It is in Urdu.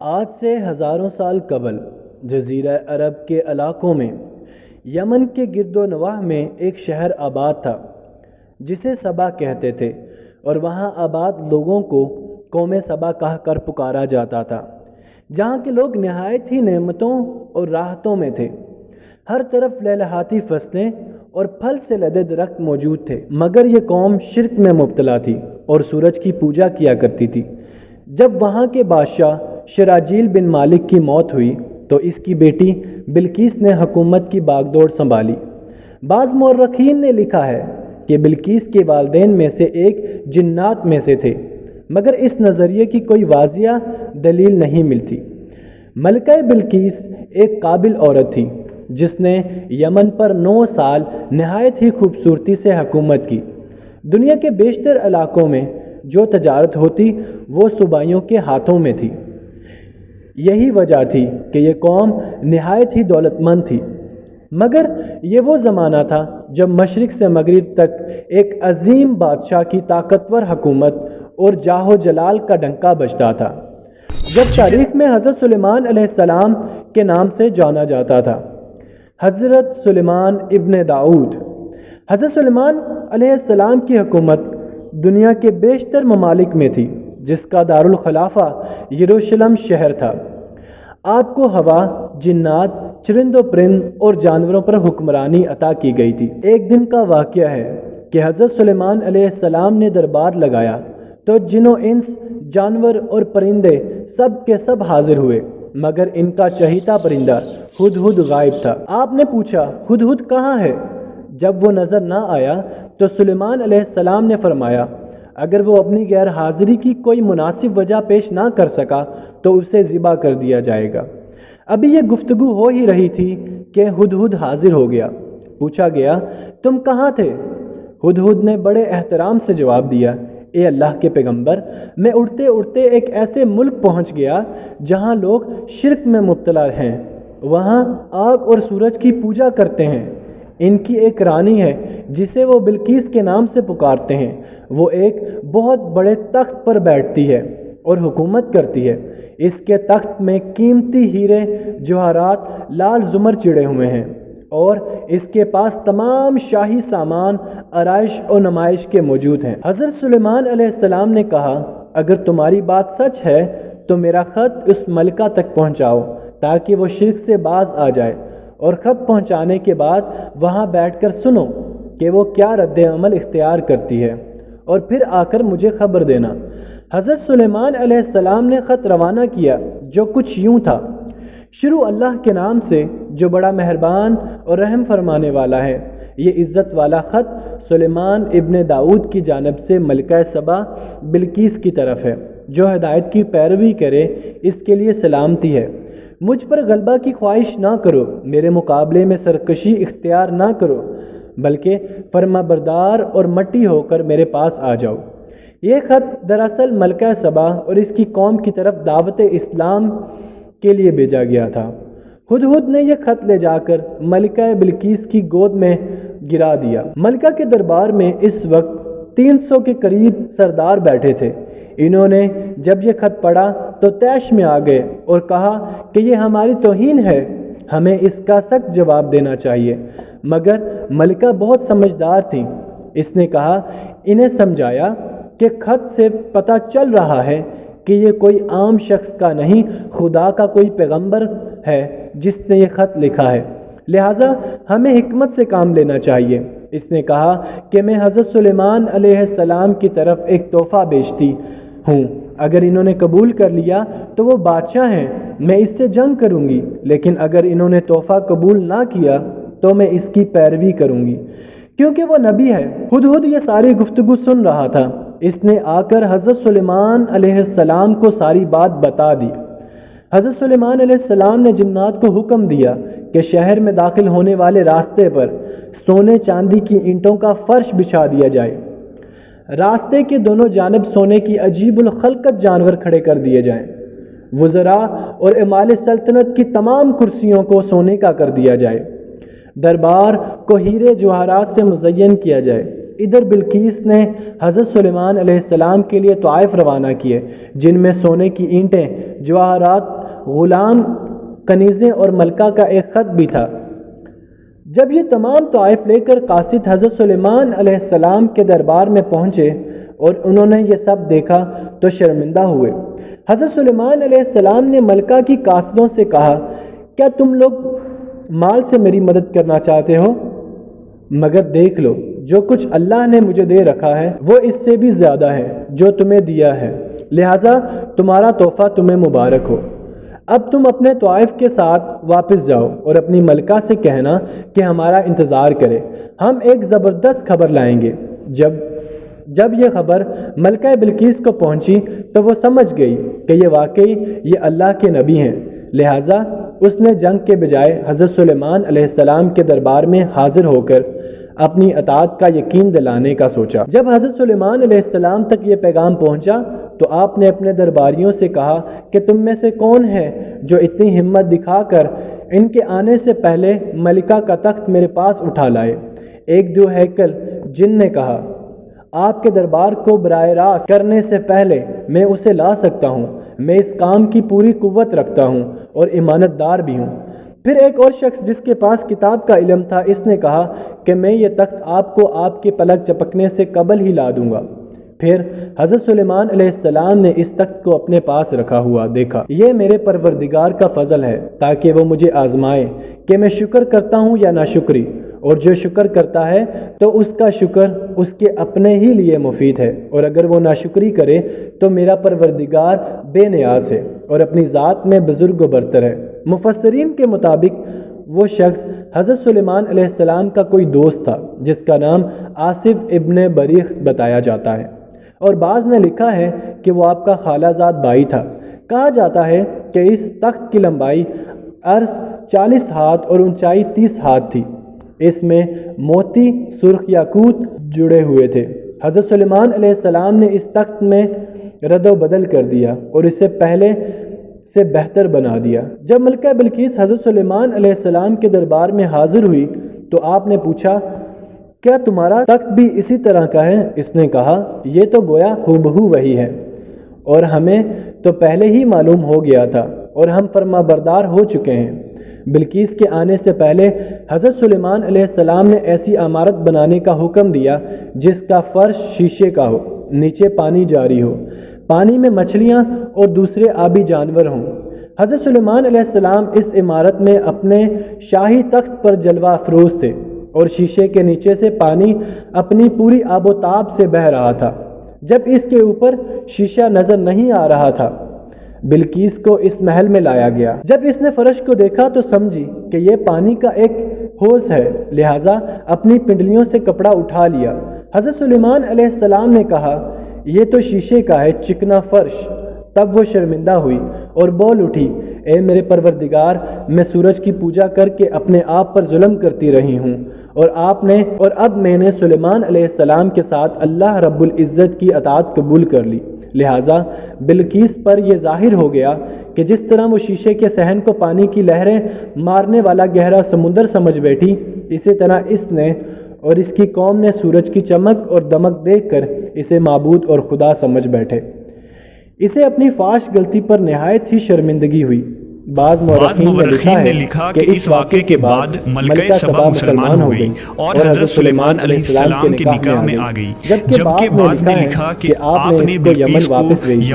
آج سے ہزاروں سال قبل جزیرہ عرب کے علاقوں میں یمن کے گرد و نواح میں ایک شہر آباد تھا جسے سبا کہتے تھے، اور وہاں آباد لوگوں کو قوم سبا کہہ کر پکارا جاتا تھا، جہاں کے لوگ نہایت ہی نعمتوں اور راحتوں میں تھے۔ ہر طرف لہلہاتی فصلیں اور پھل سے لدے درخت موجود تھے، مگر یہ قوم شرک میں مبتلا تھی اور سورج کی پوجا کیا کرتی تھی۔ جب وہاں کے بادشاہ شراجیل بن مالک کی موت ہوئی تو اس کی بیٹی بلقیس نے حکومت کی باغ دوڑ سنبھالی۔ بعض مورخین نے لکھا ہے کہ بلقیس کے والدین میں سے ایک جنات میں سے تھے، مگر اس نظریے کی کوئی واضح دلیل نہیں ملتی۔ ملکہ بلقیس ایک قابل عورت تھی جس نے یمن پر 9 سال نہایت ہی خوبصورتی سے حکومت کی۔ دنیا کے بیشتر علاقوں میں جو تجارت ہوتی وہ صوبائیوں کے ہاتھوں میں تھی۔ یہی وجہ تھی کہ یہ قوم نہایت ہی دولت مند تھی، مگر یہ وہ زمانہ تھا جب مشرق سے مغرب تک ایک عظیم بادشاہ کی طاقتور حکومت اور جاہ و جلال کا ڈنکا بجتا تھا، جب تاریخ میں حضرت سلیمان علیہ السلام کے نام سے جانا جاتا تھا۔ حضرت سلیمان ابن داؤد۔ حضرت سلیمان علیہ السلام کی حکومت دنیا کے بیشتر ممالک میں تھی، جس کا دارالخلافہ یروشلم شہر تھا۔ آپ کو ہوا، جنات، چرند و پرند اور جانوروں پر حکمرانی عطا کی گئی تھی۔ ایک دن کا واقعہ ہے کہ حضرت سلیمان علیہ السلام نے دربار لگایا تو جن و انس، جانور اور پرندے سب کے سب حاضر ہوئے، مگر ان کا چہیتا پرندہ ہدہد غائب تھا۔ آپ نے پوچھا، ہدہد کہاں ہے؟ جب وہ نظر نہ آیا تو سلیمان علیہ السلام نے فرمایا، اگر وہ اپنی غیر حاضری کی کوئی مناسب وجہ پیش نہ کر سکا تو اسے ذبح کر دیا جائے گا۔ ابھی یہ گفتگو ہو ہی رہی تھی کہ ہدہد حاضر ہو گیا۔ پوچھا گیا، تم کہاں تھے؟ ہدہد نے بڑے احترام سے جواب دیا، اے اللہ کے پیغمبر، میں اڑتے اڑتے ایک ایسے ملک پہنچ گیا جہاں لوگ شرک میں مبتلا ہیں، وہاں آگ اور سورج کی پوجا کرتے ہیں۔ ان کی ایک رانی ہے جسے وہ بلقیس کے نام سے پکارتے ہیں، وہ ایک بہت بڑے تخت پر بیٹھتی ہے اور حکومت کرتی ہے۔ اس کے تخت میں قیمتی ہیرے جواہرات لال زمر چڑھے ہوئے ہیں، اور اس کے پاس تمام شاہی سامان، آرائش اور نمائش کے موجود ہیں۔ حضرت سلیمان علیہ السلام نے کہا، اگر تمہاری بات سچ ہے تو میرا خط اس ملکہ تک پہنچاؤ تاکہ وہ شرک سے باز آ جائے، اور خط پہنچانے کے بعد وہاں بیٹھ کر سنو کہ وہ کیا رد عمل اختیار کرتی ہے، اور پھر آ کر مجھے خبر دینا۔ حضرت سلیمان علیہ السلام نے خط روانہ کیا جو کچھ یوں تھا، شروع اللہ کے نام سے جو بڑا مہربان اور رحم فرمانے والا ہے۔ یہ عزت والا خط سلیمان ابن داؤد کی جانب سے ملکہ سبا بلقیس کی طرف ہے، جو ہدایت کی پیروی کرے اس کے لیے سلامتی ہے۔ مجھ پر غلبہ کی خواہش نہ کرو، میرے مقابلے میں سرکشی اختیار نہ کرو، بلکہ فرما بردار اور مٹی ہو کر میرے پاس آ جاؤ۔ یہ خط دراصل ملکہ سبا اور اس کی قوم کی طرف دعوت اسلام کے لیے بھیجا گیا تھا۔ ہدہد نے یہ خط لے جا کر ملکہ بلقیس کی گود میں گرا دیا۔ ملکہ کے دربار میں اس وقت 300 کے قریب سردار بیٹھے تھے۔ انہوں نے جب یہ خط پڑھا تو طیش میں آ گئے اور کہا کہ یہ ہماری توہین ہے، ہمیں اس کا سخت جواب دینا چاہیے۔ مگر ملکہ بہت سمجھدار تھیں، اس نے کہا، انہیں سمجھایا کہ خط سے پتہ چل رہا ہے کہ یہ کوئی عام شخص کا نہیں، خدا کا کوئی پیغمبر ہے جس نے یہ خط لکھا ہے، لہٰذا ہمیں حکمت سے کام لینا چاہیے۔ اس نے کہا کہ میں حضرت سلیمان علیہ السلام کی طرف ایک تحفہ بیچتی ہوں، اگر انہوں نے قبول کر لیا تو وہ بادشاہ ہیں، میں اس سے جنگ کروں گی، لیکن اگر انہوں نے تحفہ قبول نہ کیا تو میں اس کی پیروی کروں گی، کیونکہ وہ نبی ہے۔ ہدہد یہ ساری گفتگو سن رہا تھا۔ اس نے آ کر حضرت سلیمان علیہ السلام کو ساری بات بتا دی۔ حضرت سلیمان علیہ السلام نے جنات کو حکم دیا کہ شہر میں داخل ہونے والے راستے پر سونے چاندی کی اینٹوں کا فرش بچھا دیا جائے، راستے کے دونوں جانب سونے کی عجیب الخلقت جانور کھڑے کر دیے جائیں، وزراء اور امال سلطنت کی تمام کرسیوں کو سونے کا کر دیا جائے، دربار کو ہیرے جواہرات سے مزین کیا جائے، ادھر بلقیس نے حضرت سلیمان علیہ السلام کے لیے طائف روانہ کیے، جن میں سونے کی اینٹیں، جواہرات، غلام، کنیزیں اور ملکہ کا ایک خط بھی تھا۔ جب یہ تمام طائف لے کر قاصد حضرت سلیمان علیہ السلام کے دربار میں پہنچے اور انہوں نے یہ سب دیکھا تو شرمندہ ہوئے۔ حضرت سلیمان علیہ السلام نے ملکہ کی قاصدوں سے کہا، کیا تم لوگ مال سے میری مدد کرنا چاہتے ہو؟ مگر دیکھ لو، جو کچھ اللہ نے مجھے دے رکھا ہے وہ اس سے بھی زیادہ ہے جو تمہیں دیا ہے، لہٰذا تمہارا تحفہ تمہیں مبارک ہو۔ اب تم اپنے طائف کے ساتھ واپس جاؤ اور اپنی ملکہ سے کہنا کہ ہمارا انتظار کرے، ہم ایک زبردست خبر لائیں گے۔ جب یہ خبر ملکہ بلقیس کو پہنچی تو وہ سمجھ گئی کہ یہ واقعی یہ اللہ کے نبی ہیں، لہٰذا اس نے جنگ کے بجائے حضرت سلیمان علیہ السلام کے دربار میں حاضر ہو کر اپنی اطاعت کا یقین دلانے کا سوچا۔ جب حضرت سلیمان علیہ السلام تک یہ پیغام پہنچا تو آپ نے اپنے درباریوں سے کہا کہ تم میں سے کون ہے جو اتنی ہمت دکھا کر ان کے آنے سے پہلے ملکہ کا تخت میرے پاس اٹھا لائے؟ ایک ذو ہیکل جن نے کہا، آپ کے دربار کو براہ راست کرنے سے پہلے میں اسے لا سکتا ہوں، میں اس کام کی پوری قوت رکھتا ہوں اور امانت دار بھی ہوں۔ پھر ایک اور شخص جس کے پاس کتاب کا علم تھا، اس نے کہا کہ میں یہ تخت آپ کو آپ کے پلک چپکنے سے قبل ہی لا دوں گا۔ پھر حضرت سلیمان علیہ السلام نے اس تخت کو اپنے پاس رکھا ہوا دیکھا۔ یہ میرے پروردگار کا فضل ہے تاکہ وہ مجھے آزمائے کہ میں شکر کرتا ہوں یا ناشکری، اور جو شکر کرتا ہے تو اس کا شکر اس کے اپنے ہی لیے مفید ہے، اور اگر وہ ناشکری کرے تو میرا پروردگار بے نیاز ہے اور اپنی ذات میں بزرگ و برتر ہے۔ مفسرین کے مطابق وہ شخص حضرت سلیمان علیہ السلام کا کوئی دوست تھا جس کا نام آصف ابن بریخ بتایا جاتا ہے، اور بعض نے لکھا ہے کہ وہ آپ کا خالہ زاد بھائی تھا۔ کہا جاتا ہے کہ اس تخت کی لمبائی عرض 40 ہاتھ اور اونچائی 30 ہاتھ تھی، اس میں موتی سرخ یاقوت جڑے ہوئے تھے۔ حضرت سلیمان علیہ السلام نے اس تخت میں رد و بدل کر دیا اور اسے پہلے سے بہتر بنا دیا۔ جب ملکہ بلقیس حضرت سلیمان علیہ السلام کے دربار میں حاضر ہوئی تو آپ نے پوچھا، کیا تمہارا تخت بھی اسی طرح کا ہے؟ اس نے کہا، یہ تو گویا ہو بہو وہی ہے، اور ہمیں تو پہلے ہی معلوم ہو گیا تھا اور ہم فرما بردار ہو چکے ہیں۔ بلقیس کے آنے سے پہلے حضرت سلیمان علیہ السلام نے ایسی عمارت بنانے کا حکم دیا جس کا فرش شیشے کا ہو، نیچے پانی جاری ہو، پانی میں مچھلیاں اور دوسرے آبی جانور ہوں۔ حضرت سلیمان علیہ السلام اس عمارت میں اپنے شاہی تخت پر جلوہ افروز تھے، اور شیشے کے نیچے سے پانی اپنی پوری آب و تاب سے بہہ رہا تھا۔ جب اس کے اوپر شیشہ نظر نہیں آ رہا تھا، بلقیس کو اس محل میں لایا گیا۔ جب اس نے فرش کو دیکھا تو سمجھی کہ یہ پانی کا ایک حوض ہے، لہٰذا اپنی پنڈلیوں سے کپڑا اٹھا لیا۔ حضرت سلیمان علیہ السلام نے کہا، یہ تو شیشے کا ہے چکنا فرش۔ تب وہ شرمندہ ہوئی اور بول اٹھی، اے میرے پروردگار، میں سورج کی پوجا کر کے اپنے آپ پر ظلم کرتی رہی ہوں، اور اب میں نے سلیمان علیہ السلام کے ساتھ اللہ رب العزت کی اطاعت قبول کر لی، لہٰذا بلقیس پر یہ ظاہر ہو گیا کہ جس طرح وہ شیشے کے صحن کو پانی کی لہریں مارنے والا گہرا سمندر سمجھ بیٹھی، اسی طرح اس نے اور اس کی قوم نے سورج کی چمک اور دمک دیکھ کر اسے معبود اور خدا سمجھ بیٹھے۔ اسے اپنی فاش غلطی پر نہایت ہی شرمندگی ہوئی۔ بعض مورخین نے لکھا کہ اس واقعے کے بعد ملکہ سبا مسلمان ہو گئی اور حضرت سلیمان علیہ السلام کے نکاح میں آ گئی، جبکہ بعض نے لکھا ہے کہ آپ نے اس کو یمن واپس بھیج